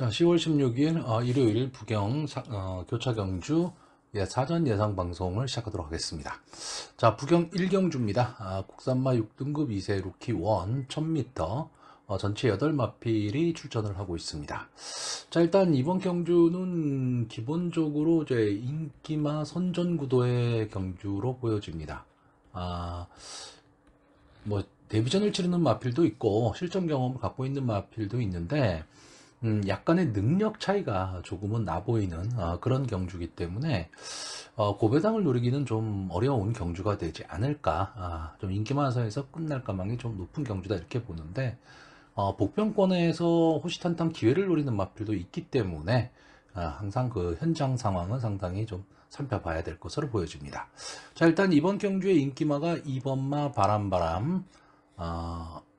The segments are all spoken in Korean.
자, 10월 16일 일요일 교차 경주 사전 예상 방송을 시작하도록 하겠습니다. 자, 부경 1경주입니다. 국산마 6등급 2세 루키 1 1000m 전체 8마필이 출전을 하고 있습니다. 자, 일단 이번 경주는 기본적으로 이제 인기마 선전 구도의 경주로 보여집니다. 뭐 데뷔전을 치르는 마필도 있고 실전 경험을 갖고 있는 마필도 있는데 약간의 능력 차이가 조금은 나 보이는 그런 경주이기 때문에 고배당을 노리기는 좀 어려운 경주가 되지 않을까. 좀 인기만선에서 끝날 가망이 좀 높은 경주다 이렇게 보는데 복병권에서 호시탄탄 기회를 노리는 마필도 있기 때문에 항상 그 현장 상황은 상당히 좀 살펴봐야 될 것으로 보여집니다. 자, 일단 이번 경주의 인기마가 2번마 바람바람,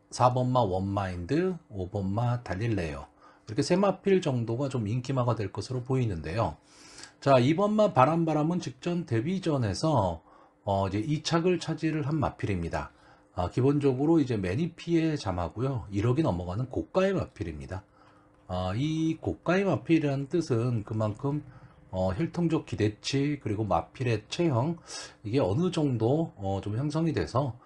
4번마 원마인드, 5번마 달릴레요. 이렇게 세 마필 정도가 좀 인기마가 될 것으로 보이는데요. 자, 2번마 바람바람은 직전 데뷔전에서 이제 2착을 차지를 한 마필입니다. 기본적으로 이제 매니피의 잠하고요. 1억이 넘어가는 고가의 마필입니다. 이 고가의 마필이라는 뜻은 그만큼 혈통적 기대치 그리고 마필의 체형 이게 어느 정도 좀 형성이 돼서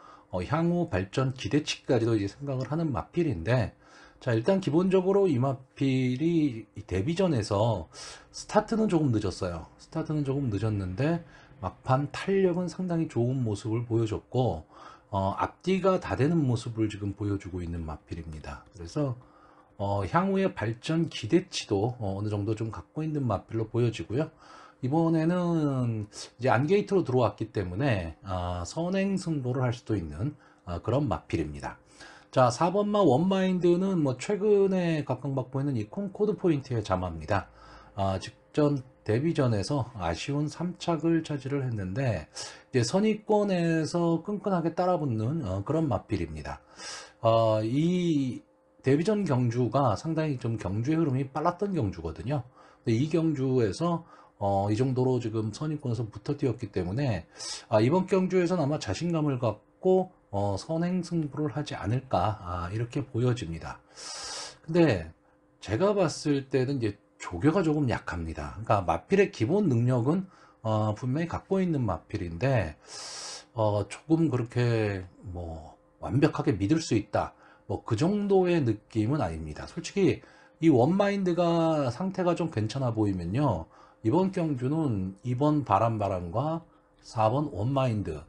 향후 발전 기대치까지도 이제 생각을 하는 마필인데, 자, 일단 기본적으로 이 마필이 데뷔전에서 스타트는 조금 늦었어요. 스타트는 조금 늦었는데 막판 탄력은 상당히 좋은 모습을 보여줬고 앞뒤가 다 되는 모습을 지금 보여주고 있는 마필입니다. 그래서 향후의 발전 기대치도 어느 정도 좀 갖고 있는 마필로 보여지고요. 이번에는 이제 안게이트로 들어왔기 때문에 선행 승부를 할 수도 있는 그런 마필입니다. 자, 4번마 원마인드는 뭐 최근에 각광받고 있는 이 콩코드 포인트의 자마입니다. 직전 데뷔전에서 아쉬운 3착을 차지를 했는데 이제 선의권에서 끈끈하게 따라붙는 그런 마필입니다. 이 데뷔전 경주가 상당히 좀 경주의 흐름이 빨랐던 경주거든요. 근데 이 경주에서 이 정도로 지금 선의권에서 붙어 뛰었기 때문에 이번 경주에서는 아마 자신감을 갖고 선행 승부를 하지 않을까 이렇게 보여집니다. 근데 제가 봤을 때는 이제 조교가 조금 약합니다. 그러니까 마필의 기본 능력은 분명히 갖고 있는 마필인데 조금 그렇게 뭐 완벽하게 믿을 수 있다 뭐 그 정도의 느낌은 아닙니다. 솔직히 이 원마인드가 상태가 좀 괜찮아 보이면요, 이번 경주는 2번 바람바람과 4번 원마인드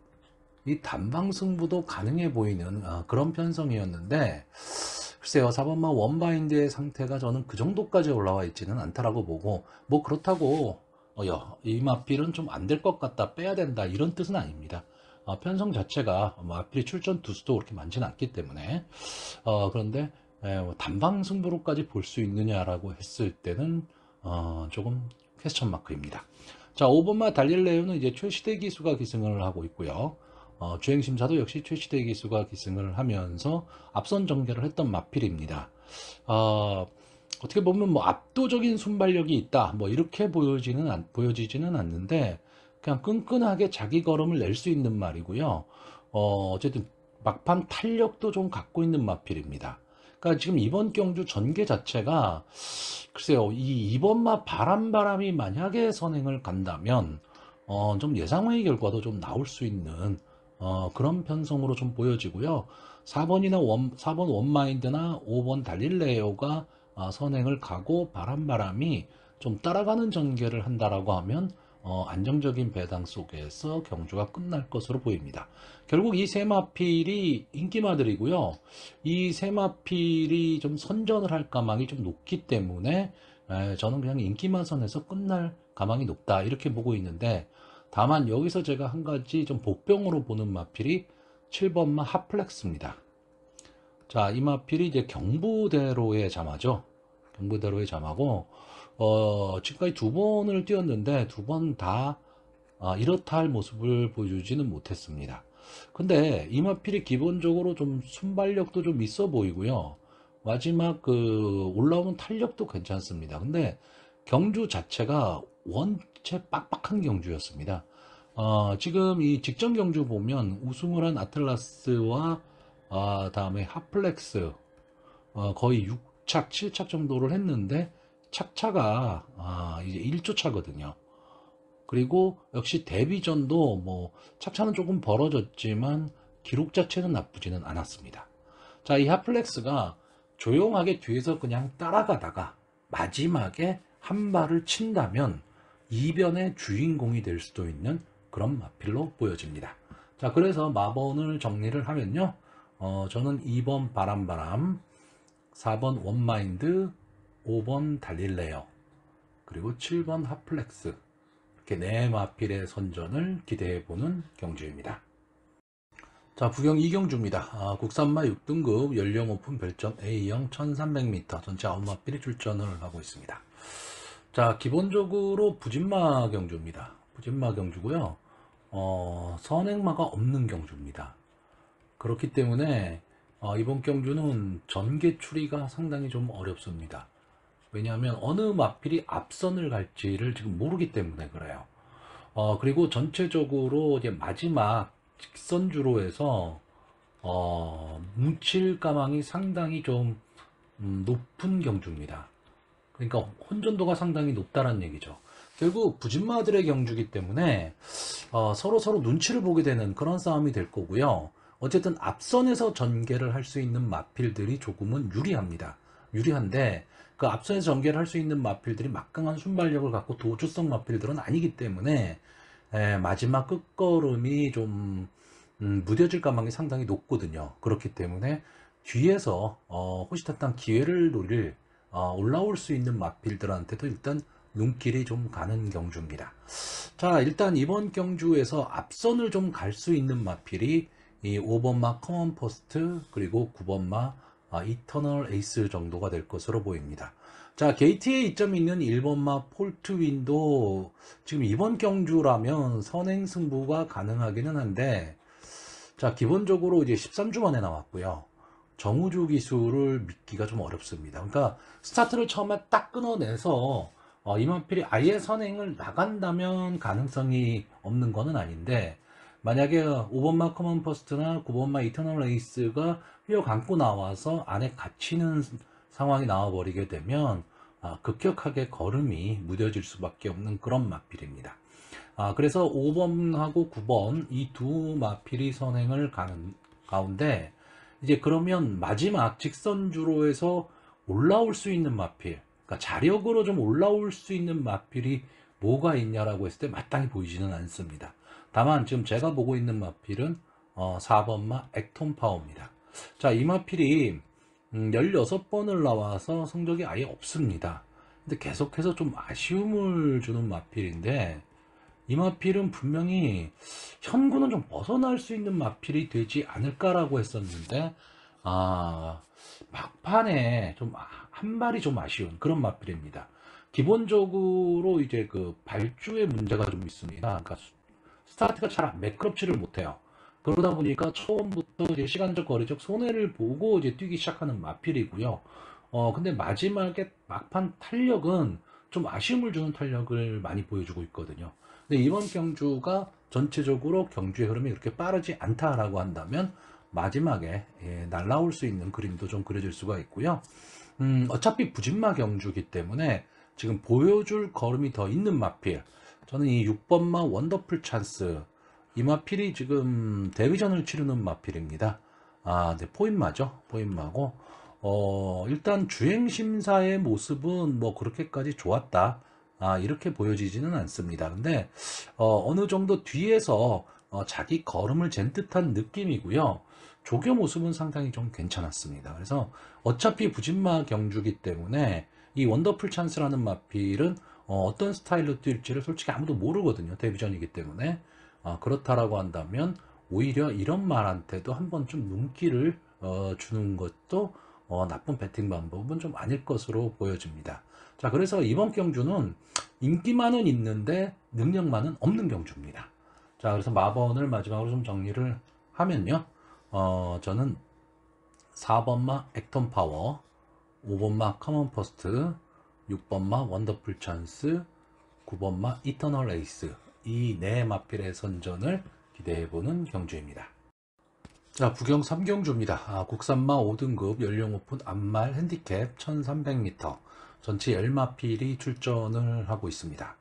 이 단방 승부도 가능해 보이는 그런 편성이었는데, 글쎄요, 4번마 원마인드의 상태가 저는 그 정도까지 올라와 있지는 않다라고 보고, 뭐 그렇다고 이 마필은 좀 안 될 것 같다, 빼야 된다 이런 뜻은 아닙니다. 편성 자체가 마필이 출전 두수도 그렇게 많지는 않기 때문에 그런데 뭐 단방 승부로까지 볼 수 있느냐라고 했을 때는 조금 퀘스천 마크입니다. 자, 5번마 달릴레오는 이제 최시대 기수가 기승을 하고 있고요. 주행심사도 역시 최시대 기수가 기승을 하면서 앞선 전개를 했던 마필입니다. 어떻게 보면 뭐 압도적인 순발력이 있다 뭐 이렇게 보여지지는 않는데 그냥 끈끈하게 자기 걸음을 낼 수 있는 말이고요. 어쨌든 막판 탄력도 좀 갖고 있는 마필입니다. 그러니까 지금 이번 경주 전개 자체가 글쎄요, 이 이번마 바람바람이 만약에 선행을 간다면 좀 예상외의 결과도 좀 나올 수 있는 그런 편성으로 좀 보여지고요. 4번 원마인드나 5번 달릴레오가 선행을 가고 바람바람이 좀 따라가는 전개를 한다라고 하면 안정적인 배당 속에서 경주가 끝날 것으로 보입니다. 결국 이 세 마필이 인기마들이고요. 이 세 마필이 좀 선전을 할 가망이 좀 높기 때문에 저는 그냥 인기마선에서 끝날 가망이 높다 이렇게 보고 있는데, 다만 여기서 제가 한 가지 좀 복병으로 보는 마필이 7번마 핫플렉스입니다. 자, 이 마필이 이제 경부대로의 자마죠. 경부대로의 자마고 지금까지 두 번을 뛰었는데 두 번 다 이렇다 할 모습을 보여주지는 못했습니다. 근데 이 마필이 기본적으로 좀 순발력도 좀 있어 보이고요. 마지막 그 올라오는 탄력도 괜찮습니다. 근데 경주 자체가 원체 빡빡한 경주였습니다. 지금 이 직전 경주 보면 우승을 한 아틀라스와 다음에 핫플렉스 거의 6착, 7착 정도를 했는데 착차가 이제 1조 차거든요. 그리고 역시 데뷔전도 뭐 착차는 조금 벌어졌지만 기록 자체는 나쁘지는 않았습니다. 자, 이 핫플렉스가 조용하게 뒤에서 그냥 따라가다가 마지막에 한 발을 친다면 이변의 주인공이 될 수도 있는 그런 마필로 보여집니다. 자, 그래서 마번을 정리를 하면요. 저는 2번 바람바람, 4번 원마인드, 5번 달릴레오, 그리고 7번 핫플렉스, 이렇게 네 마필의 선전을 기대해보는 경주입니다. 자, 부경 2경주입니다. 국산마 6등급 연령 오픈 별점 A형 1300m 전체 9마필이 출전을 하고 있습니다. 자, 기본적으로 부진마 경주입니다. 부진마 경주고요. 선행마가 없는 경주입니다. 그렇기 때문에 이번 경주는 전개 추리가 상당히 좀 어렵습니다. 왜냐하면 어느 마필이 앞선을 갈지를 지금 모르기 때문에 그래요. 그리고 전체적으로 이제 마지막 직선주로 해서 뭉칠 가망이 상당히 좀 높은 경주입니다. 그러니까 혼전도가 상당히 높다는 얘기죠. 결국 부진마들의 경주기 때문에 서로 눈치를 보게 되는 그런 싸움이 될 거고요. 어쨌든 앞선에서 전개를 할 수 있는 마필들이 조금은 유리합니다. 유리한데 그 앞선에서 전개를 할 수 있는 마필들이 막강한 순발력을 갖고 도주성 마필들은 아니기 때문에 마지막 끝걸음이 좀 무뎌질 가망이 상당히 높거든요. 그렇기 때문에 뒤에서 호시탐탐 기회를 노릴 올라올 수 있는 마필들한테도 일단 눈길이 좀 가는 경주입니다. 자, 일단 이번 경주에서 앞선을 좀 갈 수 있는 마필이 이 5번마 커먼 포스트 그리고 9번마 이터널 에이스 정도가 될 것으로 보입니다. 자, 게이트에 이점이 있는 1번마 폴트윈도 지금 이번 경주라면 선행 승부가 가능하기는 한데, 자, 기본적으로 이제 13주 만에 나왔고요. 정우주 기술을 믿기가 좀 어렵습니다. 그러니까 스타트를 처음에 딱 끊어내서 이만필이 아예 선행을 나간다면 가능성이 없는 거는 아닌데, 만약에 5번마 커먼 퍼스트나 9번마 이터널 레이스가 휘어 감고 나와서 안에 갇히는 상황이 나와버리게 되면 급격하게 걸음이 무뎌질 수밖에 없는 그런 마필입니다. 그래서 5번하고 9번 이 두 마필이 선행을 가는 가운데 이제 그러면 마지막 직선주로 해서 올라올 수 있는 마필, 그러니까 자력으로 좀 올라올 수 있는 마필이 뭐가 있냐라고 했을 때 마땅히 보이지는 않습니다. 다만 지금 제가 보고 있는 마필은 4번마 액톤 파워입니다. 자, 이 마필이 16번을 나와서 성적이 아예 없습니다. 근데 계속해서 좀 아쉬움을 주는 마필인데, 이 마필은 분명히 현구는 좀 벗어날 수 있는 마필이 되지 않을까라고 했었는데, 막판에 좀 한 발이 좀 아쉬운 그런 마필입니다. 기본적으로 이제 그 발주에 문제가 좀 있습니다. 그러니까 스타트가 잘 매끄럽지를 못해요. 그러다 보니까 처음부터 이제 시간적 거리적 손해를 보고 이제 뛰기 시작하는 마필이고요. 근데 마지막에 막판 탄력은 좀 아쉬움을 주는 탄력을 많이 보여주고 있거든요. 근데 이번 경주가 전체적으로 경주의 흐름이 그렇게 빠르지 않다라고 한다면 마지막에 날라올 수 있는 그림도 좀 그려질 수가 있고요. 어차피 부진마 경주기 때문에 지금 보여줄 걸음이 더 있는 마필, 저는 이 6번마 원더풀 찬스, 이 마필이 지금 데뷔전을 치르는 마필입니다. 네, 포인마죠. 포인마고, 일단 주행심사의 모습은 뭐 그렇게까지 좋았다, 이렇게 보여지지는 않습니다. 근데 어느 정도 뒤에서 자기 걸음을 잰 듯한 느낌이고요. 조교 모습은 상당히 좀 괜찮았습니다. 그래서 어차피 부진마 경주기 때문에 이 원더풀 찬스라는 마필은 어떤 스타일로 뛸지를 솔직히 아무도 모르거든요. 데뷔전이기 때문에. 그렇다라고 한다면 오히려 이런 말한테도 한 번쯤 눈길을 주는 것도 나쁜 배팅 방법은 좀 아닐 것으로 보여집니다. 자, 그래서 이번 경주는 인기만은 있는데 능력만은 없는 경주입니다. 자, 그래서 마번을 마지막으로 좀 정리를 하면요. 저는 4번마 액톤 파워, 5번마 커먼 퍼스트, 6번마 원더풀 찬스, 9번마 이터널 에이스, 이 네 마필의 선전을 기대해보는 경주입니다. 자, 부경 3경주입니다. 국산마 5등급 연령 오픈 암말 핸디캡 1300m 전체 10마필이 출전을 하고 있습니다.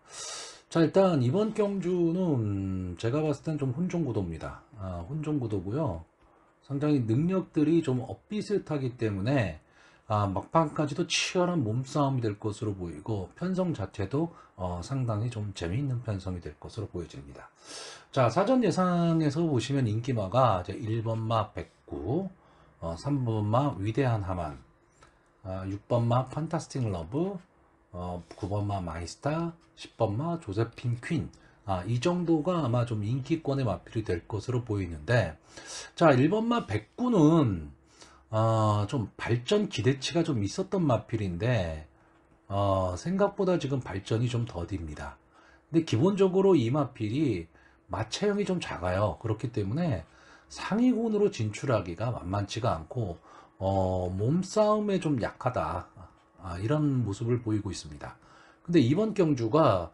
자, 일단 이번 경주는 제가 봤을 땐 좀 혼종구도입니다. 혼종구도고요. 상당히 능력들이 좀 엇비슷하기 때문에 막판까지도 치열한 몸싸움이 될 것으로 보이고, 편성 자체도 상당히 좀 재미있는 편성이 될 것으로 보여집니다. 자, 사전 예상에서 보시면 인기마가 이제 1번마 백구, 3번마 위대한 하만, 6번마 판타스틱 러브, 9번마 마이스타, 10번마 조세핀 퀸. 이 정도가 아마 좀 인기권의 마필이 될 것으로 보이는데, 자, 1번마 백구는 좀 발전 기대치가 좀 있었던 마필인데, 생각보다 지금 발전이 좀 더딥니다. 근데 기본적으로 이 마필이 마체형이 좀 작아요. 그렇기 때문에 상위군으로 진출하기가 만만치가 않고, 몸싸움에 좀 약하다. 이런 모습을 보이고 있습니다. 근데 이번 경주가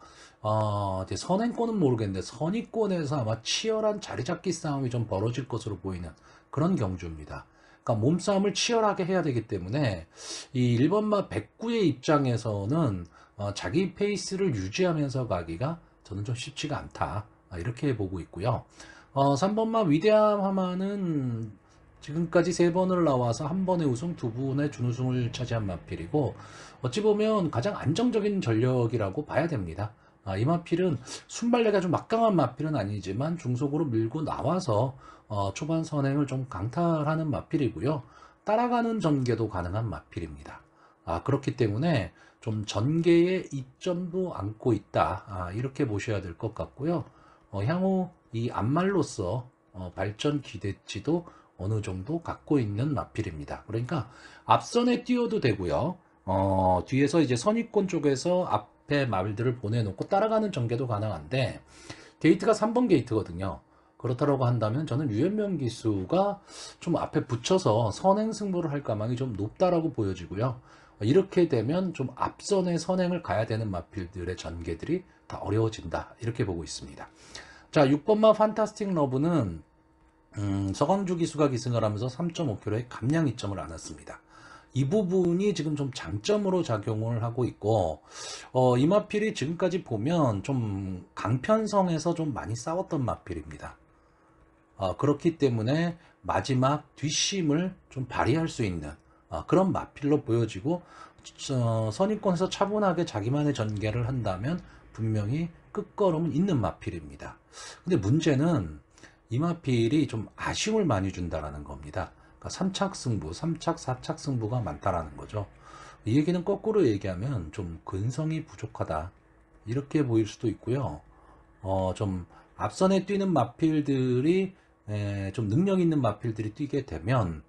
이제 선행권은 모르겠는데 선위권에서 아마 치열한 자리잡기 싸움이 좀 벌어질 것으로 보이는 그런 경주입니다. 그러니까 몸싸움을 치열하게 해야 되기 때문에 이 1번마 백구의 입장에서는 자기 페이스를 유지하면서 가기가 저는 좀 쉽지가 않다. 이렇게 보고 있고요. 3번마 위대함 하마는 지금까지 3번을 나와서 한 번의 우승, 2번의 준우승을 차지한 마필이고, 어찌 보면 가장 안정적인 전력이라고 봐야 됩니다. 이 마필은 순발력이 아주 막강한 마필은 아니지만 중속으로 밀고 나와서 초반 선행을 좀 강탈하는 마필이고요. 따라가는 전개도 가능한 마필입니다. 그렇기 때문에 좀 전개의 이점도 안고 있다. 이렇게 보셔야 될 것 같고요. 향후 이 앞말로서 발전 기대치도 어느 정도 갖고 있는 마필입니다. 그러니까 앞선에 띄워도 되고요. 뒤에서 이제 선입권 쪽에서 앞에 말들을 보내놓고 따라가는 전개도 가능한데, 게이트가 3번 게이트거든요. 그렇다고 한다면 저는 유현명 기수가 좀 앞에 붙여서 선행 승부를 할 가망이 좀 높다라고 보여지고요. 이렇게 되면 좀 앞선에 선행을 가야 되는 마필들의 전개들이 다 어려워진다. 이렇게 보고 있습니다. 자, 6번마 판타스틱 러브는 서광주 기수가 기승을 하면서 3.5km의 감량 이점을 안았습니다. 이 부분이 지금 좀 장점으로 작용을 하고 있고, 이 마필이 지금까지 보면 좀 강편성에서 좀 많이 싸웠던 마필입니다. 그렇기 때문에 마지막 뒷심을 좀 발휘할 수 있는 그런 마필로 보여지고, 선입권에서 차분하게 자기만의 전개를 한다면 분명히 끝걸음은 있는 마필입니다. 근데 문제는 이 마필이 좀 아쉬움을 많이 준다라는 겁니다. 그러니까 3착 승부, 3착, 4착 승부가 많다라는 거죠. 이 얘기는 거꾸로 얘기하면 좀 근성이 부족하다. 이렇게 보일 수도 있고요. 좀 앞선에 뛰는 마필들이 좀 능력 있는 마필들이 뛰게 되면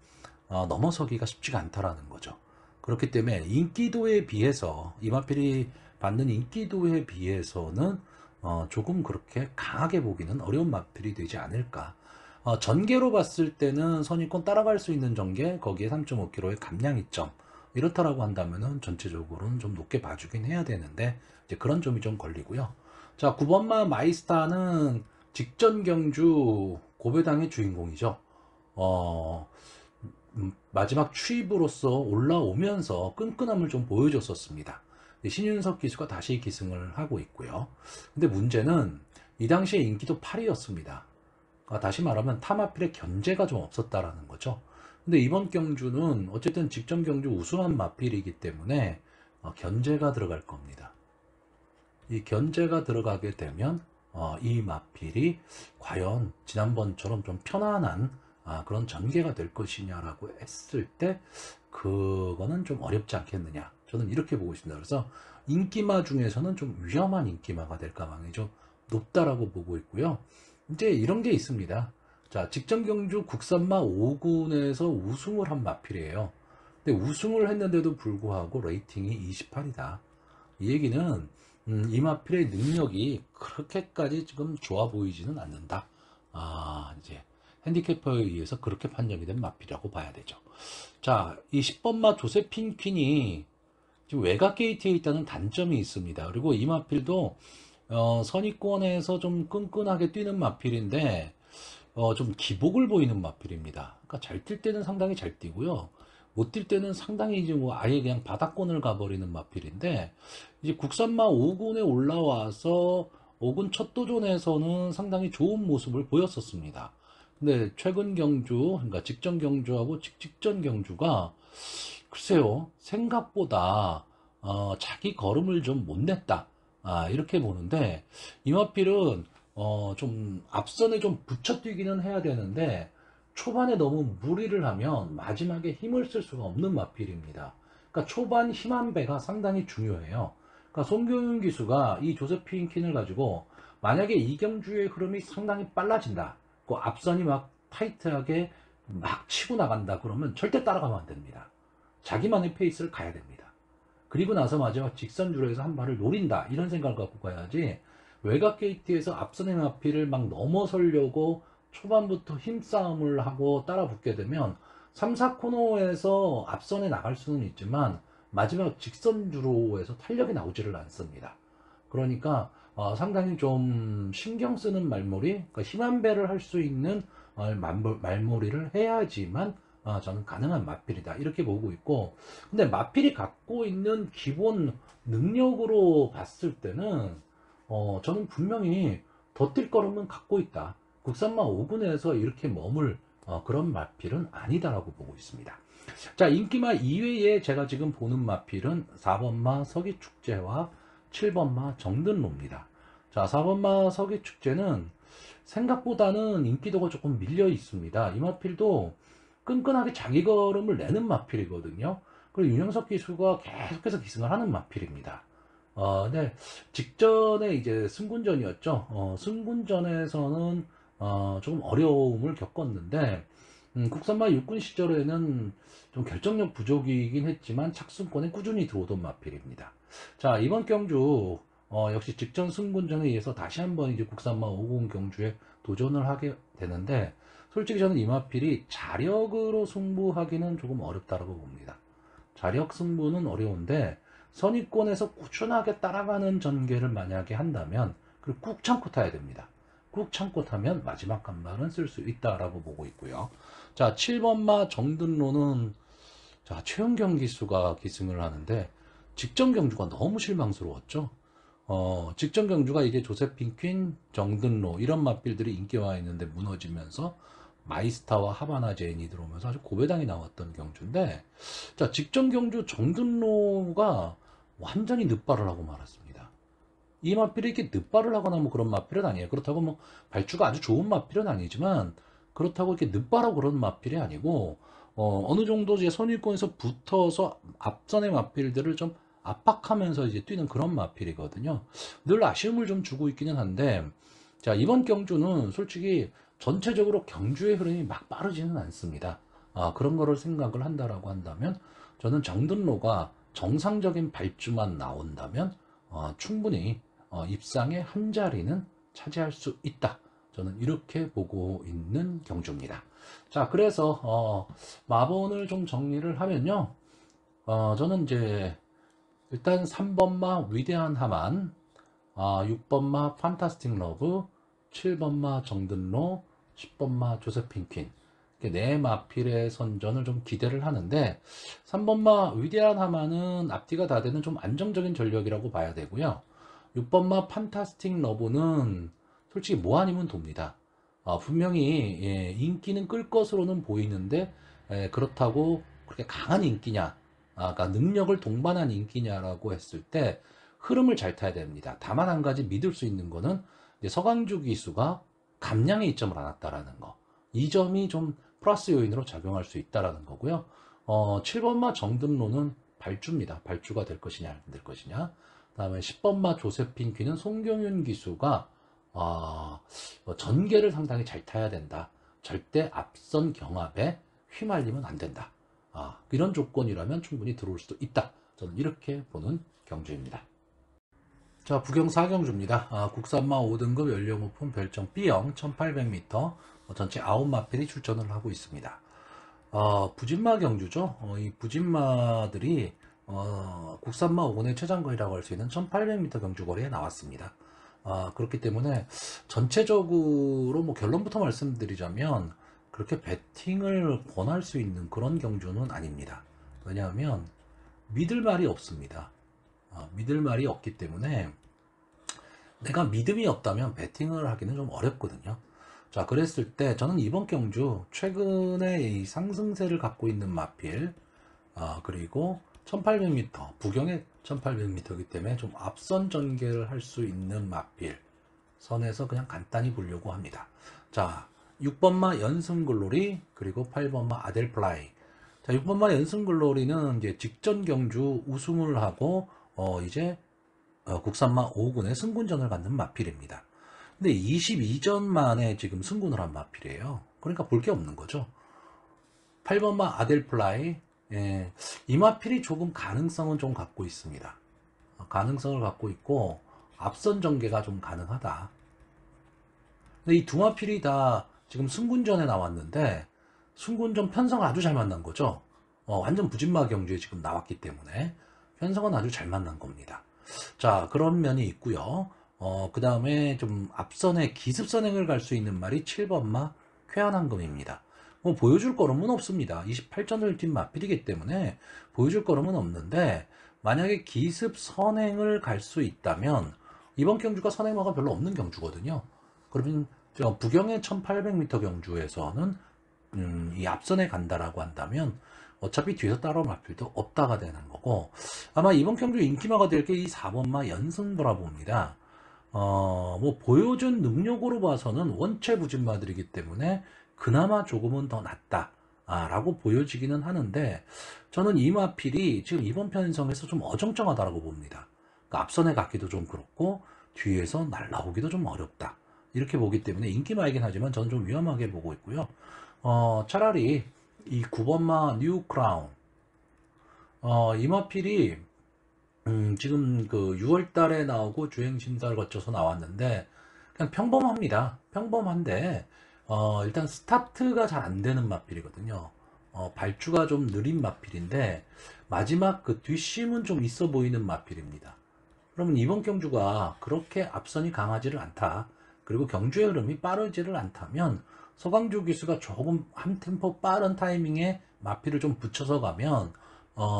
넘어서기가 쉽지가 않다라는 거죠. 그렇기 때문에 인기도에 비해서 이 마필이 받는 인기도에 비해서는 조금 그렇게 강하게 보기는 어려운 마필이 되지 않을까. 전개로 봤을 때는 선입권 따라갈 수 있는 전개, 거기에 3.5km의 감량 이점, 이렇다라고 한다면은 전체적으로는 좀 높게 봐주긴 해야 되는데, 이제 그런 점이 좀 걸리고요. 자, 9번마 마이스타는 직전 경주 고배당의 주인공이죠. 마지막 추입으로서 올라오면서 끈끈함을 좀 보여줬었습니다. 신윤석 기수가 다시 기승을 하고 있고요. 근데 문제는 이 당시에 인기도 8위였습니다. 다시 말하면 타마필의 견제가 좀 없었다라는 거죠. 근데 이번 경주는 어쨌든 직전 경주 우승한 마필이기 때문에 견제가 들어갈 겁니다. 이 견제가 들어가게 되면 이 마필이 과연 지난번처럼 좀 편안한 그런 전개가 될 것이냐라고 했을 때 그거는 좀 어렵지 않겠느냐, 저는 이렇게 보고 있습니다. 그래서 인기마 중에서는 좀 위험한 인기마가 될 가능성이 좀 높다라고 보고 있고요. 이제 이런 게 있습니다. 자, 직전 경주 국산마 5군에서 우승을 한 마필이에요. 근데 우승을 했는데도 불구하고 레이팅이 28이다. 이 얘기는 이 마필의 능력이 그렇게까지 지금 좋아 보이지는 않는다. 이제 핸디캐퍼에 의해서 그렇게 판정이 된 마필이라고 봐야 되죠. 자, 이 10번마 조세핀 퀸이 지금 외곽 게이트에 있다는 단점이 있습니다. 그리고 이 마필도 선입권에서 좀 끈끈하게 뛰는 마필인데 좀 기복을 보이는 마필입니다. 그러니까 잘 뛸 때는 상당히 잘 뛰고요. 못 뛸 때는 상당히 이제 뭐 아예 그냥 바닥권을 가버리는 마필인데, 이제 국산마 5군에 올라와서 5군 첫 도전에서는 상당히 좋은 모습을 보였었습니다. 근데 최근 경주, 그러니까 직전 경주하고 직전 경주가 글쎄요, 생각보다 자기 걸음을 좀 못 냈다. 이렇게 보는데, 이마필은 좀 앞선에 좀 붙여뛰기는 해야 되는데, 초반에 너무 무리를 하면 마지막에 힘을 쓸 수가 없는 마필입니다. 그러니까 초반 힘 한 배가 상당히 중요해요. 그러니까 송교윤 기수가 이 조세핀 킨을 가지고 만약에 이경주의 흐름이 상당히 빨라진다. 그 앞선이 막 타이트하게 막 치고 나간다. 그러면 절대 따라가면 안 됩니다. 자기만의 페이스를 가야 됩니다. 그리고 나서 마지막 직선주로에서 한 발을 노린다. 이런 생각을 갖고 가야지, 외곽 게이트에서 앞선의 마필을 막 넘어서려고 초반부터 힘싸움을 하고 따라붙게 되면 3, 4코너에서 앞선에 나갈 수는 있지만 마지막 직선주로에서 탄력이 나오지를 않습니다. 그러니까 상당히 좀 신경 쓰는 말몰이, 그러니까 힘한 배를 할 수 있는 말몰이를 해야지만 저는 가능한 마필이다, 이렇게 보고 있고, 근데 마필이 갖고 있는 기본 능력으로 봤을 때는 저는 분명히 더 뛸 걸음은 갖고 있다. 국산마 5군에서 이렇게 머물 그런 마필은 아니다라고 보고 있습니다. 자, 인기마 이외에 제가 지금 보는 마필은 4번마 서기축제와 7번마 정든로입니다. 자, 4번마 서기축제는 생각보다는 인기도가 조금 밀려 있습니다. 이 마필도 끈끈하게 자기 걸음을 내는 마필이거든요. 그리고 윤영석 기수가 계속해서 기승을 하는 마필입니다. 근데 직전에 이제 승군전이었죠. 승군전에서는 조금 어려움을 겪었는데, 국산마 육군 시절에는 좀 결정력 부족이긴 했지만 착순권에 꾸준히 들어오던 마필입니다. 자, 이번 경주 역시 직전 승군전에 의해서 다시 한번 이제 국산마 50 경주에 도전을 하게 되는데, 솔직히 저는 이 마필이 자력으로 승부하기는 조금 어렵다고 봅니다. 자력 승부는 어려운데 선입권에서 꾸준하게 따라가는 전개를 만약에 한다면, 그리고 꾹 참고 타야 됩니다. 꾹 참고 타면 마지막 한 발은 쓸 수 있다라고 보고 있고요. 자, 7번마 정든로는 자, 최은경 기수가 기승을 하는데 직전 경주가 너무 실망스러웠죠. 직전 경주가 이제 조세핀 퀸, 정든로 이런 맛빌들이 인기와 있는데 무너지면서 마이스타와 하바나 제인이 들어오면서 아주 고배당이 나왔던 경주인데, 자, 직전 경주 정든로가 완전히 늑발을 하고 말았습니다. 이 마필이 이렇게 늑발을 하거나 뭐 그런 마필은 아니에요. 그렇다고 뭐 발주가 아주 좋은 마필은 아니지만, 그렇다고 이렇게 늑발하고 그런 마필이 아니고, 어느 정도 이제 선입권에서 붙어서 앞선의 마필들을 좀 압박하면서 이제 뛰는 그런 마필이거든요. 늘 아쉬움을 좀 주고 있기는 한데, 자, 이번 경주는 솔직히 전체적으로 경주의 흐름이 막 빠르지는 않습니다. 그런 거를 생각을 한다라고 한다면, 저는 정든로가 정상적인 발주만 나온다면 충분히 입상의 한 자리는 차지할 수 있다. 저는 이렇게 보고 있는 경주입니다. 자, 그래서 마번을 좀 정리를 하면요, 저는 이제 일단 3번마 위대한 하만, 6번마 판타스틱 러브, 7번마 정든로, 10번마 조세핀 퀸, 네 마필의 선전을 좀 기대를 하는데, 3번마 위대한 하만은 앞뒤가 다 되는 좀 안정적인 전력이라고 봐야 되고요. 6번마 판타스틱 러브는 솔직히 뭐 아니면 돕니다. 분명히 인기는 끌 것으로는 보이는데, 그렇다고 그렇게 강한 인기냐, 그러니까 능력을 동반한 인기냐라고 했을 때 흐름을 잘 타야 됩니다. 다만 한 가지 믿을 수 있는 거는 이제 서강주 기수가 감량의 이점을 안 왔다라는 거, 이 점이 좀 플러스 요인으로 작용할 수 있다라는 거고요. 7번마 정든로는 발주입니다. 발주가 될 것이냐 안 될 것이냐. 그다음에 10번마 조세핀 퀸은 송경윤 기수가 전개를 상당히 잘 타야 된다. 절대 앞선 경합에 휘말리면 안 된다. 이런 조건이라면 충분히 들어올 수도 있다. 저는 이렇게 보는 경주입니다. 자, 부경 4경주입니다. 국산마 5등급 연령 오픈 별정 B형 1800m, 전체 9마필이 출전을 하고 있습니다. 부진마 경주죠. 이 부진마들이 국산마 5군의 최장거리라고 할 수 있는 1800m 경주거리에 나왔습니다. 그렇기 때문에 전체적으로 뭐 결론부터 말씀드리자면 그렇게 배팅을 권할 수 있는 그런 경주는 아닙니다. 왜냐하면 믿을 말이 없습니다. 믿을 말이 없기 때문에 내가 믿음이 없다면 배팅을 하기는 좀 어렵거든요. 자, 그랬을 때 저는 이번 경주 최근에 이 상승세를 갖고 있는 마필, 그리고 1800m, 부경의 1800m이기 때문에 좀 앞선 전개를 할 수 있는 마필 선에서 그냥 간단히 보려고 합니다. 자, 6번마 연승글로리, 그리고 8번마 아델플라이. 자, 6번마 연승글로리는 이제 직전 경주 우승을 하고 이제 국산마 5군의 승군전을 갖는 마필입니다. 근데 22전 만에 지금 승군을 한 마필이에요. 그러니까 볼 게 없는 거죠. 8번마 아델플라이, 이 마필이 조금 가능성은 좀 갖고 있습니다. 가능성을 갖고 있고 앞선 전개가 좀 가능하다. 근데 이 두 마필이 다 지금 승군전에 나왔는데 승군전 편성을 아주 잘 만난 거죠. 완전 부진마 경주에 지금 나왔기 때문에 편성은 아주 잘 만난 겁니다. 자, 그런 면이 있고요. 그 다음에 좀 앞선에 기습선행을 갈 수 있는 말이 7번마 쾌한항금입니다. 뭐 보여줄 거름은 없습니다. 28전을 뛴 마필이기 때문에 보여줄 거름은 없는데 만약에 기습선행을 갈 수 있다면 이번 경주가 선행마가 별로 없는 경주거든요. 그러면 부경의 1800m 경주에서는 이 앞선에 간다라고 한다면 어차피 뒤에서 따라올 마필도 없다가 되는 거고, 아마 이번 경주 인기마가 될 게 이 4번마 연승브라보입니다. 뭐 보여준 능력으로 봐서는 원체 부진마들이기 때문에 그나마 조금은 더 낫다 라고 보여지기는 하는데, 저는 이 마필이 지금 이번 편성에서 좀 어정쩡하다라고 봅니다. 그러니까 앞선에 가기도 좀 그렇고 뒤에서 날라오기도 좀 어렵다, 이렇게 보기 때문에 인기마이긴 하지만 저는 좀 위험하게 보고 있고요. 차라리 이 9번마 뉴 크라운, 이 마필이 지금 그 6월 달에 나오고 주행 심사를 거쳐서 나왔는데 그냥 평범합니다. 평범한데 일단 스타트가 잘 안 되는 마필이거든요. 발주가 좀 느린 마필인데 마지막 그 뒷심은 좀 있어 보이는 마필입니다. 그러면 이번 경주가 그렇게 앞선이 강하지를 않다, 그리고 경주의 흐름이 빠르지를 않다면 서강주 기수가 조금 한 템포 빠른 타이밍에 마필을 좀 붙여서 가면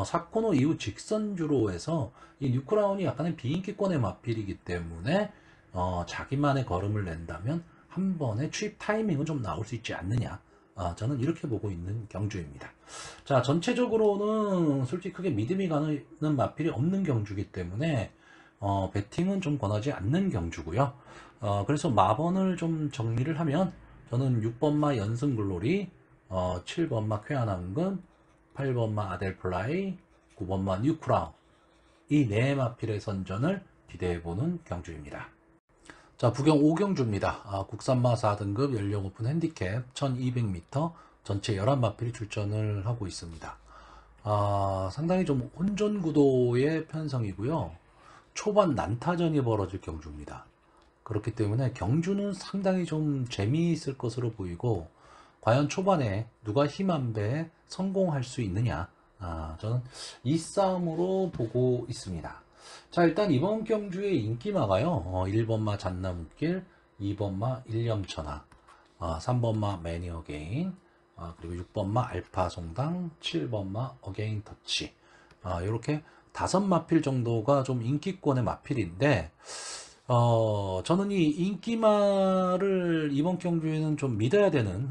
사코노 이후 직선주로 해서 이 뉴크라운이 약간의 비인기권의 마필이기 때문에 자기만의 걸음을 낸다면 한 번에 취입 타이밍은 좀 나올 수 있지 않느냐, 저는 이렇게 보고 있는 경주입니다. 자, 전체적으로는 솔직히 크게 믿음이 가는 마필이 없는 경주이기 때문에 배팅은 좀 권하지 않는 경주고요. 그래서 마번을 좀 정리를 하면 저는 6번마 연승글로리, 7번마 쾌한항금, 8번마 아델플라이, 9번마 뉴크라운, 이 네 마필의 선전을 기대해보는 경주입니다. 자, 부경 5경주입니다. 국산마 4등급 연령 오픈 핸디캡 1200m 전체 11마필이 출전을 하고 있습니다. 상당히 좀 혼전 구도의 편성이고요. 초반 난타전이 벌어질 경주입니다. 그렇기 때문에 경주는 상당히 좀 재미있을 것으로 보이고, 과연 초반에 누가 힘 한 배에 성공할 수 있느냐, 저는 이 싸움으로 보고 있습니다. 자, 일단 이번 경주의 인기마가요, 1번마 잣나무길, 2번마 일념천하, 3번마 매니어게인, 그리고 6번마 알파송당, 7번마 어게인 터치, 이렇게 5마필 정도가 좀 인기권의 마필인데, 저는 이 인기마를 이번 경주에는 좀 믿어야 되는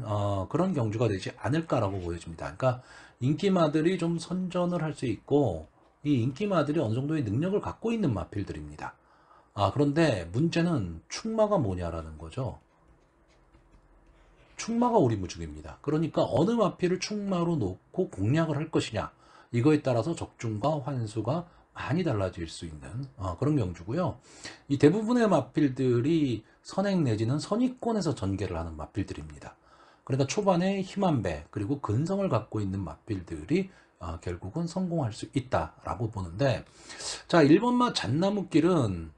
그런 경주가 되지 않을까라고 보여집니다. 그러니까 인기마들이 좀 선전을 할 수 있고 이 인기마들이 어느 정도의 능력을 갖고 있는 마필들입니다. 그런데 문제는 충마가 뭐냐라는 거죠. 충마가 오리무중입니다. 그러니까 어느 마필을 충마로 놓고 공략을 할 것이냐, 이거에 따라서 적중과 환수가 많이 달라질 수 있는 그런 경주고요. 이 대부분의 마필들이 선행 내지는 선위권에서 전개를 하는 마필들입니다. 그러니까 초반에 힘 한 배, 그리고 근성을 갖고 있는 마필들이 결국은 성공할 수 있다라고 보는데, 자, 1번마 잣나무길은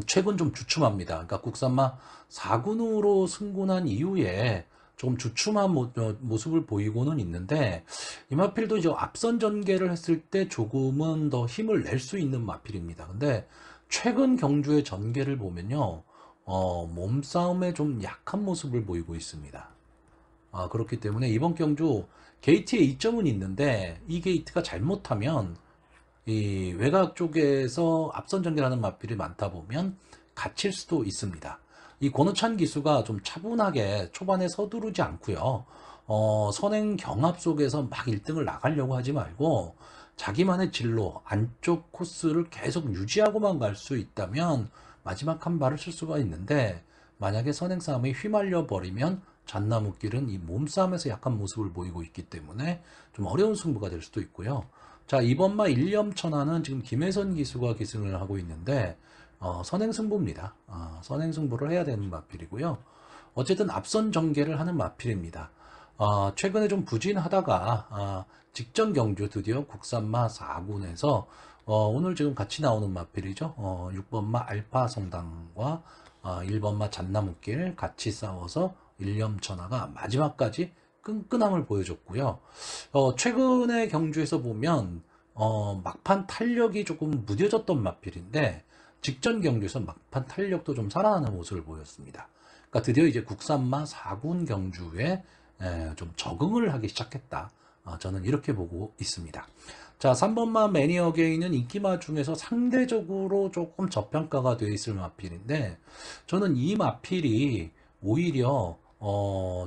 최근 좀 주춤합니다. 그러니까 국산마 4군으로 승군한 이후에 조금 주춤한 모습을 보이고는 있는데, 이 마필도 이제 앞선 전개를 했을 때 조금은 더 힘을 낼 수 있는 마필입니다. 근데 최근 경주의 전개를 보면요, 몸싸움에 좀 약한 모습을 보이고 있습니다. 그렇기 때문에 이번 경주 게이트에 이점은 있는데 이 게이트가 잘못하면 이 외곽 쪽에서 앞선 전개하는 마필이 많다 보면 갇힐 수도 있습니다. 이 권우찬 기수가 좀 차분하게 초반에 서두르지 않고요. 선행 경합 속에서 막 1등을 나가려고 하지 말고 자기만의 진로, 안쪽 코스를 계속 유지하고만 갈 수 있다면 마지막 한 발을 쓸 수가 있는데 만약에 선행 싸움에 휘말려 버리면 잣나무길은 이 몸싸움에서 약한 모습을 보이고 있기 때문에 좀 어려운 승부가 될 수도 있고요. 자, 이번마 1렴천하는 지금 김혜선 기수가 기승을 하고 있는데 선행승부입니다. 선행승부를 해야 되는 마필이고요. 어쨌든 앞선 전개를 하는 마필입니다. 최근에 좀 부진하다가 직전 경주 드디어 국산마 4군에서 오늘 지금 같이 나오는 마필이죠. 6번마 알파성당과 1번마 잣나무길 같이 싸워서 1렴천하가 마지막까지 끈끈함을 보여줬고요. 최근의 경주에서 보면 막판 탄력이 조금 무뎌졌던 마필인데 직전 경주에서 막판 탄력도 좀 살아나는 모습을 보였습니다. 그러니까 드디어 이제 국산마 4군 경주에 좀 적응을 하기 시작했다. 저는 이렇게 보고 있습니다. 자, 3번마 매니어게인은 인기마 중에서 상대적으로 조금 저평가가 되어 있을 마필인데 저는 이 마필이 오히려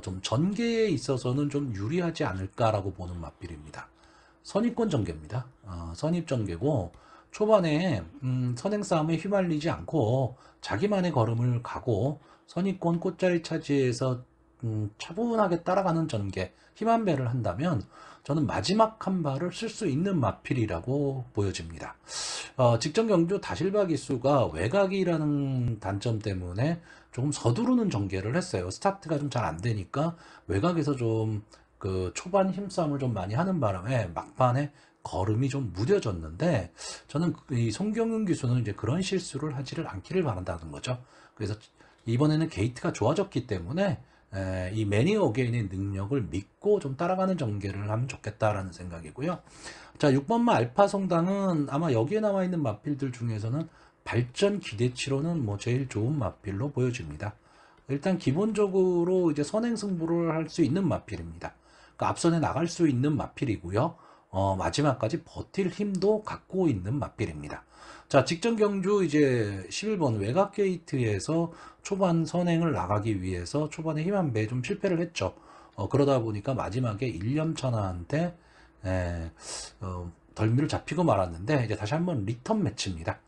좀 전개에 있어서는 좀 유리하지 않을까라고 보는 마필입니다. 선입권 전개입니다. 선입 전개고 초반에 선행 싸움에 휘말리지 않고 자기만의 걸음을 가고 선입권 꽃자리 차지해서 차분하게 따라가는 전개, 힘한 배를 한다면 저는 마지막 한 발을 쓸 수 있는 마필이라고 보여집니다. 직전 경주 다실바 기수가 외곽이라는 단점 때문에 조금 서두르는 전개를 했어요. 스타트가 좀 잘 안 되니까 외곽에서 좀 그 초반 힘싸움을 좀 많이 하는 바람에 막판에 걸음이 좀 무뎌졌는데 저는 이 송경윤 기수는 이제 그런 실수를 하지를 않기를 바란다는 거죠. 그래서 이번에는 게이트가 좋아졌기 때문에 이 매니 어게인의 능력을 믿고 좀 따라가는 전개를 하면 좋겠다라는 생각이고요. 자, 6번마 알파성당은 아마 여기에 나와 있는 마필들 중에서는 발전 기대치로는 뭐 제일 좋은 마필로 보여집니다. 일단 기본적으로 이제 선행 승부를 할 수 있는 마필입니다. 그러니까 앞선에 나갈 수 있는 마필이고요. 마지막까지 버틸 힘도 갖고 있는 마필입니다. 자, 직전 경주 이제 11번 외곽 게이트에서 초반 선행을 나가기 위해서 초반에 힘한 배에 좀 실패를 했죠. 그러다 보니까 마지막에 1렴천하한테 덜미를 잡히고 말았는데 이제 다시 한번 리턴 매치입니다.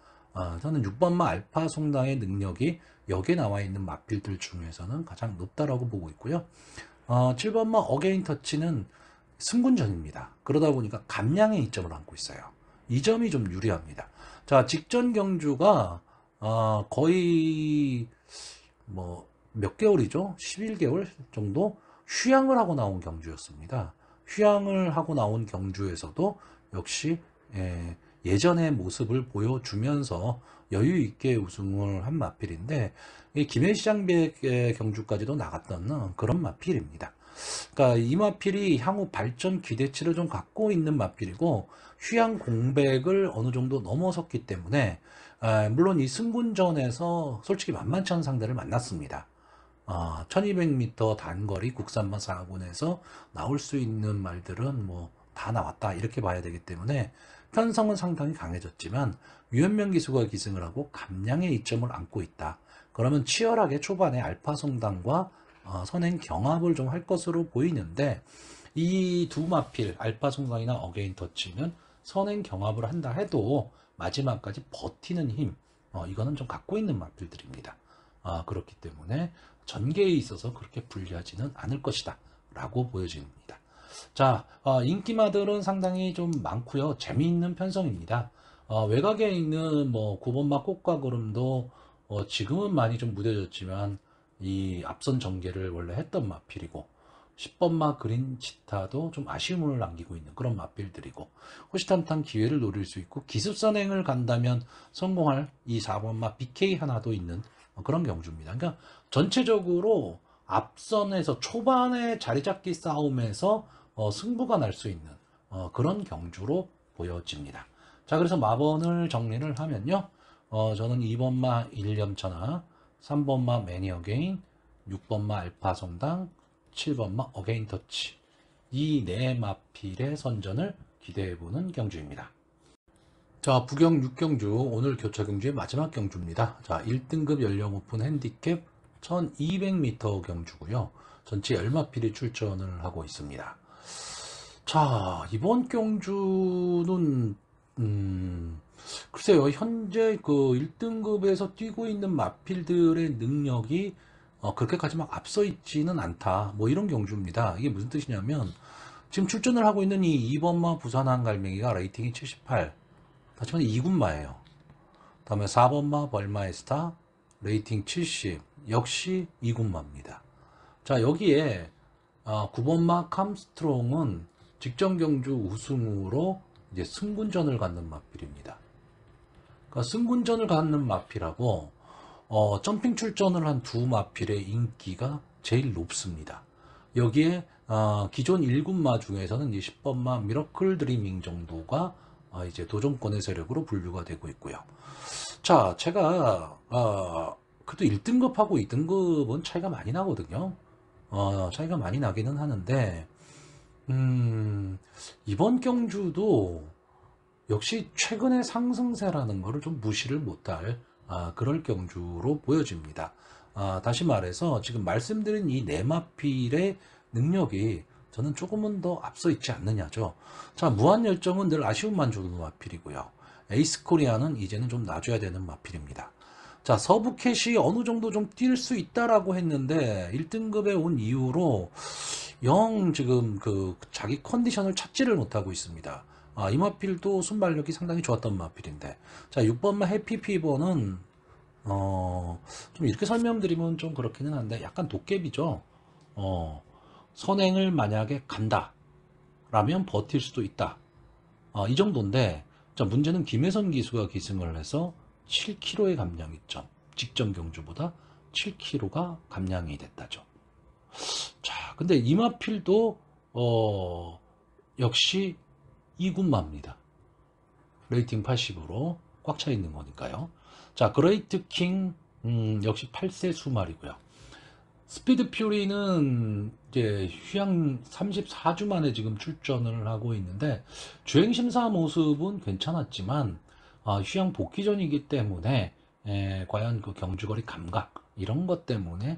저는 6번마 알파 송당의 능력이 여기에 나와 있는 마필들 중에서는 가장 높다라고 보고 있고요. 7번마 어게인 터치는 승군전입니다. 그러다 보니까 감량의 이점을 안고 있어요. 이 점이 좀 유리합니다. 자, 직전 경주가 거의 뭐 몇 개월이죠? 11개월 정도 휴양을 하고 나온 경주였습니다. 휴양을 하고 나온 경주에서도 역시 예전의 모습을 보여주면서 여유 있게 우승을 한 마필인데 김해시장배 경주까지도 나갔던 그런 마필입니다. 그러니까 이 마필이 향후 발전 기대치를 좀 갖고 있는 마필이고 휴양 공백을 어느 정도 넘어섰기 때문에 물론 이 승군전에서 솔직히 만만치 않은 상대를 만났습니다. 1200m 단거리 국산마 4군에서 나올 수 있는 말들은 뭐 다 나왔다 이렇게 봐야 되기 때문에 편성은 상당히 강해졌지만 유현명 기수가 기승을 하고 감량의 이점을 안고 있다. 그러면 치열하게 초반에 알파성당과 선행 경합을 좀 할 것으로 보이는데 이 두 마필 알파성당이나 어게인 터치는 선행 경합을 한다 해도 마지막까지 버티는 힘 이거는 좀 갖고 있는 마필들입니다. 그렇기 때문에 전개에 있어서 그렇게 불리하지는 않을 것이다 라고 보여집니다. 자, 인기마들은 상당히 좀 많고요. 재미있는 편성입니다. 외곽에 있는 뭐 9번마 꽃과 구름도 지금은 많이 좀 무뎌졌지만 이 앞선 전개를 원래 했던 마필이고 10번마 그린치타도 좀 아쉬움을 남기고 있는 그런 마필들이고 호시탐탐 기회를 노릴 수 있고 기습선행을 간다면 성공할 이 4번마 BK 하나도 있는 그런 경주입니다. 그러니까 전체적으로 앞선에서 초반에 자리잡기 싸움에서 승부가 날 수 있는 그런 경주로 보여집니다. 자, 그래서 마번을 정리를 하면요. 저는 2번마 1렴천하, 3번마 매니어게인, 6번마 알파성당, 7번마 어게인 터치. 이 네 마필의 선전을 기대해보는 경주입니다. 자, 부경 6경주, 오늘 교차 경주의 마지막 경주입니다. 자, 1등급 연령 오픈 핸디캡 1200m 경주고요. 전체 10마필이 출전을 하고 있습니다. 자, 이번 경주는 글쎄요, 현재 그 1등급에서 뛰고 있는 마필들의 능력이 그렇게까지 막 앞서 있지는 않다, 뭐 이런 경주입니다. 이게 무슨 뜻이냐면, 지금 출전을 하고 있는 이 2번마 부산항 갈매기가 레이팅이 78, 다시 말해 2군마예요. 다음에 4번마 벌마에스타 레이팅 70, 역시 2군마입니다. 자, 여기에 9번마 캄스트롱은 직전 경주 우승으로 이제 승군전을 갖는 마필입니다. 그러니까 승군전을 갖는 마필하고 점핑 출전을 한 두 마필의 인기가 제일 높습니다. 여기에 기존 1군마 중에서는 이 10번마 미러클 드리밍 정도가 이제 도전권의 세력으로 분류가 되고 있고요. 자, 제가 그래도 1등급하고 2등급은 차이가 많이 나거든요. 차이가 많이 나기는 하는데 이번 경주도 역시 최근의 상승세라는 것을 좀 무시를 못할 그럴 경주로 보여집니다. 다시 말해서 지금 말씀드린 이 네마필의 능력이 저는 조금은 더 앞서 있지 않느냐죠. 자, 무한열정은 늘 아쉬움만 주는 마필이고요. 에이스코리아는 이제는 좀 놔줘야 되는 마필입니다. 자, 서부캣이 어느 정도 좀 뛸 수 있다라고 했는데 1등급에 온 이후로 영 지금 그 자기 컨디션을 찾지를 못하고 있습니다. 이 마필도 순발력이 상당히 좋았던 마필인데, 자, 6번마 해피피버는 좀 이렇게 설명드리면 좀 그렇기는 한데 약간 도깨비죠. 선행을 만약에 간다 라면 버틸 수도 있다, 이 정도인데, 자, 문제는 김혜선 기수가 기승을 해서 7kg의 감량이 점, 직전 경주보다 7kg가 감량이 됐다죠. 자, 근데 이마필도 역시 2군마입니다. 레이팅 80으로 꽉 차 있는 거니까요. 자, 그레이트 킹 역시 8세 수말이고요. 스피드 퓨리는 이제 휴양 34주 만에 지금 출전을 하고 있는데, 주행 심사 모습은 괜찮았지만 휴양 복귀전이기 때문에 과연 그 경주거리 감각 이런 것 때문에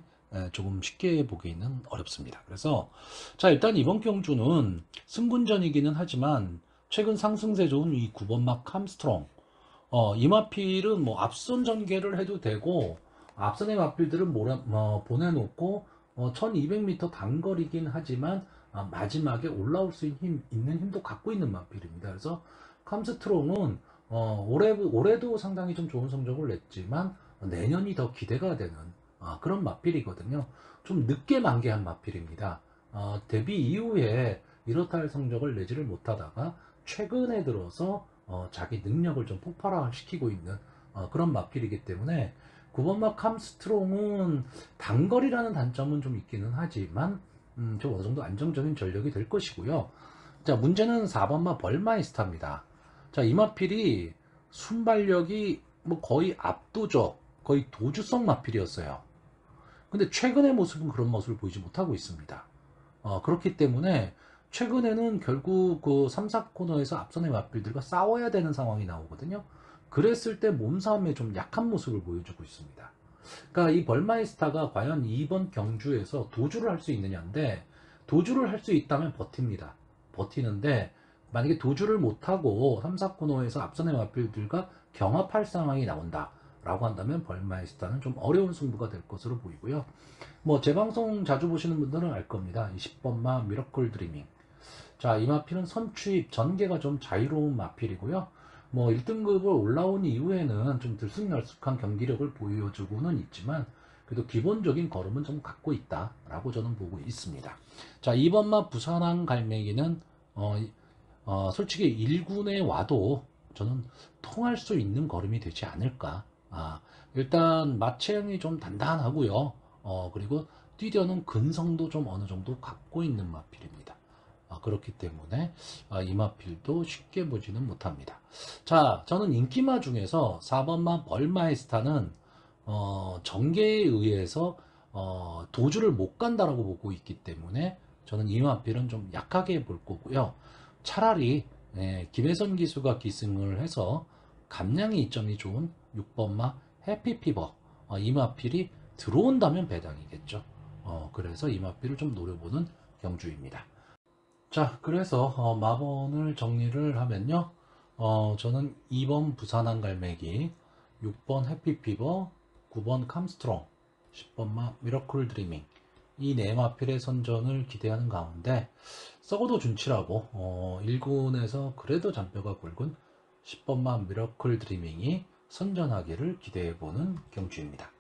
조금 쉽게 보기는 어렵습니다. 그래서 자, 일단 이번 경주는 승군전이기는 하지만 최근 상승세 좋은 이 9번마 캄스트롱, 이 마필은 뭐 앞선 전개를 해도 되고 앞선의 마필들은 보내놓고 1200m 단거리긴 하지만 마지막에 올라올 수 있는 힘도 갖고 있는 마필입니다. 그래서 캄스트롱은 올해도 상당히 좀 좋은 성적을 냈지만 내년이 더 기대가 되는 그런 마필이거든요. 좀 늦게 만개한 마필입니다. 데뷔 이후에 이렇다 할 성적을 내지를 못하다가 최근에 들어서 자기 능력을 좀 폭발시키고 있는 그런 마필이기 때문에 9번마 캄스트롱은 단거리라는 단점은 좀 있기는 하지만 좀 어느 정도 안정적인 전력이 될 것이고요. 자, 문제는 4번마 벌마이스타입니다. 자, 이 마필이 순발력이 뭐 거의 압도적, 거의 도주성 마필이었어요. 근데 최근의 모습은 그런 모습을 보이지 못하고 있습니다. 그렇기 때문에 최근에는 결국 그 3, 4코너에서 앞선의 마필들과 싸워야 되는 상황이 나오거든요. 그랬을 때 몸싸움에 좀 약한 모습을 보여주고 있습니다. 그러니까 이 벌마이스타가 과연 이번 경주에서 도주를 할 수 있느냐인데, 도주를 할 수 있다면 버팁니다. 버티는데 만약에 도주를 못하고 3, 4코너에서 앞선의 마필들과 경합할 상황이 나온다 라고 한다면 벌마이스타는 좀 어려운 승부가 될 것으로 보이고요. 뭐 제 방송 자주 보시는 분들은 알 겁니다. 20번마 미러클 드리밍. 자, 이 마필은 선취입 전개가 좀 자유로운 마필이고요. 뭐 1등급을 올라온 이후에는 좀 들쑥날쑥한 경기력을 보여주고는 있지만 그래도 기본적인 걸음은 좀 갖고 있다 라고 저는 보고 있습니다. 자, 2번마 부산항 갈매기는 솔직히 1군에 와도 저는 통할 수 있는 걸음이 되지 않을까. 일단 마체형이 좀 단단하고요. 그리고 뛰려는 근성도 좀 어느 정도 갖고 있는 마필입니다. 그렇기 때문에 이 마필도 쉽게 보지는 못합니다. 자, 저는 인기마 중에서 4번마 벌마이스타는 전개에 의해서 도주를 못 간다라고 보고 있기 때문에 저는 이 마필은 좀 약하게 볼 거고요. 차라리 김혜선 기수가 기승을 해서 감량이 이점이 좋은 6번마 해피피버 이 마필이 들어온다면 배당이겠죠. 그래서 이 마필을 좀 노려보는 경주입니다. 자, 그래서 마번을 정리를 하면요. 저는 2번 부산항 갈매기, 6번 해피피버, 9번 캄스트롱, 10번 미러클 드리밍 이 네 마필의 선전을 기대하는 가운데 썩어도 준치라고 1군에서 그래도 잔뼈가 굵은 10번마 미러클 드리밍이 선전하기를 기대해보는 경주입니다.